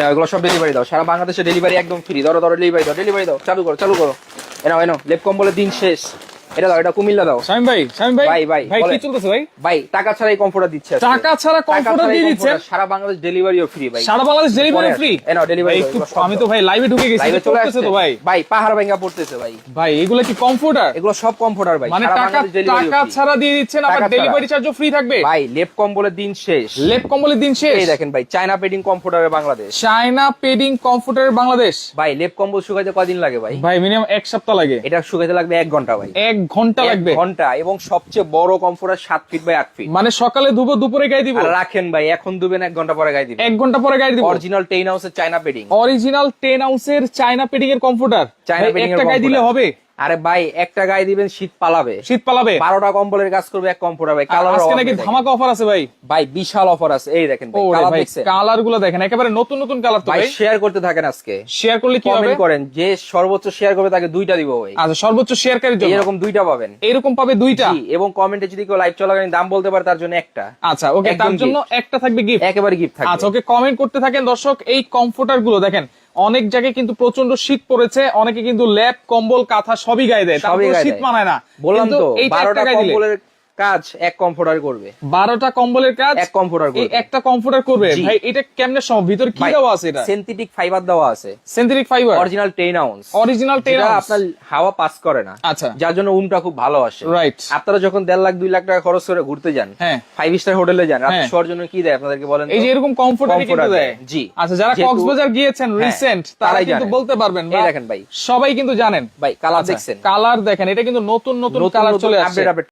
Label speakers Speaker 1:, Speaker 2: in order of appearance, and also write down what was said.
Speaker 1: না এগুলো সব ডেলিভারি দাও, সারা বাংলাদেশে ডেলিভারি একদম ফ্রি। ধরো ডেলিভারি দাও, চালু করো। এনো লেপ কম্বলের দিন শেষ। এটা দাও, এটা কুমিল্লা দাও।
Speaker 2: শামিম ভাই ভাই কি চলতেছে ভাই?
Speaker 1: ভাই টাকা ছাড়াই কমফোর্টার দিচ্ছে।
Speaker 2: টাকা ছাড়া কমফোর্টার দিয়ে দিচ্ছেন?
Speaker 1: সারা বাংলাদেশ ডেলিভারিও ফ্রি ভাই।
Speaker 2: সারা বাংলাদেশ ডেলিভারি ফ্রি?
Speaker 1: এনো ডেলিভারি।
Speaker 2: আমি তো ভাই লাইভে ঢুকে গেছি,
Speaker 1: লাইভে চলে আসছে
Speaker 2: তো ভাই।
Speaker 1: ভাই পাহাড় ভাঙা পড়তেছে ভাই।
Speaker 2: ভাই এগুলো কি কমফোর্টার?
Speaker 1: এগুলো সব কমফোর্টার ভাই।
Speaker 2: মানে টাকা ছাড়া দিয়ে দিচ্ছেন, আবার ডেলিভারি চার্জও ফ্রি থাকবে?
Speaker 1: ভাই লেপ কম্বলের দিন শেষ।
Speaker 2: লেপ কম্বলের দিন শেষ।
Speaker 1: এই দেখেন ভাই, চায়না পেডিং কমফোর্টারের বাংলাদেশ।
Speaker 2: চায়না পেডিং কমফোর্টারের বাংলাদেশ।
Speaker 1: ভাই লেপ কম্বল শুকাইতে কয়দিন লাগে ভাই?
Speaker 2: ভাই মিনিমাম 1 সপ্তাহ লাগে।
Speaker 1: এটা শুকাইতে লাগবে 1 ঘন্টা ভাই।
Speaker 2: 1 ঘন্টা লাগবে?
Speaker 1: 1 ঘন্টা। এবং সবচেয়ে বড় কমফোর্টার 7 ফিট বাই 8 ফিট।
Speaker 2: মানে সকালে ধুবো, দুপুরে গায়ে দিব?
Speaker 1: আর রাখেন ভাই, এখন ধুবেন 1 ঘন্টা পরে গায়ে দিবেন।
Speaker 2: 1 ঘন্টা পরে গায়ে দিব?
Speaker 1: অরিজিনাল 10 আউন্সের চায়না পেডিং।
Speaker 2: অরিজিনাল 10 আউন্সের চায়না পেডিং এর কমফোর্টার।
Speaker 1: চায়না পেডিং এর
Speaker 2: একটা গায়ে দিলে হবে?
Speaker 1: আরে ভাই একটা গায়ে দিবেন, শীত পালাবে।
Speaker 2: 12টা
Speaker 1: কম্বলের কাজ করবে এক কমফোর্টার ভাই।
Speaker 2: কালার আজকে নাকি ধামাকা অফার আছে ভাই?
Speaker 1: ভাই বিশাল অফার আছে। এই দেখেন ভাই, কালার দেখছেন?
Speaker 2: কালার গুলো দেখেন, একেবারে নতুন নতুন কালার। তো
Speaker 1: ভাই শেয়ার করতে থাকেন, আজকে
Speaker 2: শেয়ার করলে কি হবে?
Speaker 1: কমেন্ট করেন, যে সর্বোচ্চ শেয়ার করবে তাকে 2টা দিব ভাই।
Speaker 2: আচ্ছা, সর্বোচ্চ শেয়ারকারীর জন্য
Speaker 1: এরকম 2টা পাবেন।
Speaker 2: এরকম পাবে 2টা?
Speaker 1: এবং কমেন্টে যদি কেউ লাইভ চলাকালীন দাম বলতে পারে তার জন্য একটা।
Speaker 2: আচ্ছা ওকে, তার জন্য একটা থাকবে গিফট।
Speaker 1: একেবারে গিফট থাকবে।
Speaker 2: আচ্ছা ওকে, কমেন্ট করতে থাকেন দর্শক। এই কমফোর্টার গুলো দেখেন, অনেক জায়গায় কিন্তু প্রচন্ড শীত পড়েছে, অনেকে কিন্তু ল্যাপ কম্বল কাঁথা সবই গায়ে দেয়, তারপর শীত মানায় না।
Speaker 1: বললাম তো,
Speaker 2: এই
Speaker 1: 12টা কম্বলের কাজ এক কমফোর্টার করবে।
Speaker 2: 12টা কম্বলের কাজ
Speaker 1: এক কমফোর্টার করবে।
Speaker 2: একটা কমফোর্টার করবে ভাই। এটা কেমনে সম্ভব? ভিতর কি দেওয়া আছে? এটা
Speaker 1: সিনথেটিক ফাইবার দেওয়া আছে।
Speaker 2: Synthetic fibre,
Speaker 1: original 10 ounce.
Speaker 2: Original 10 ounce.
Speaker 1: আপনার হাওয়া পাস করে না।
Speaker 2: আচ্ছা,
Speaker 1: যার জন্য উমটা খুব ভালো আসে।
Speaker 2: রাইট।
Speaker 1: আপনারা যখন 1.5 লাখ 2 লাখ টাকা খরচ করে ঘুরতে যান, 5 স্টার হোটেলে যান, রাতে শোয়ার জন্য কি দেয় আপনাদেরকে বলেন?
Speaker 2: এই যে এরকম কমফোর্টারই কিন্তু দেয়।
Speaker 1: জি।
Speaker 2: আচ্ছা, যারা কক্সবাজার গিয়েছেন রিসেন্ট, তারা কিন্তু বলতে পারবেন।
Speaker 1: এই দেখেন ভাই,
Speaker 2: সবাই কিন্তু জানেন।
Speaker 1: ভাই কালার দেখছেন?
Speaker 2: কালার দেখেন, এটা কিন্তু নতুন নতুন কালার চলে আসছে।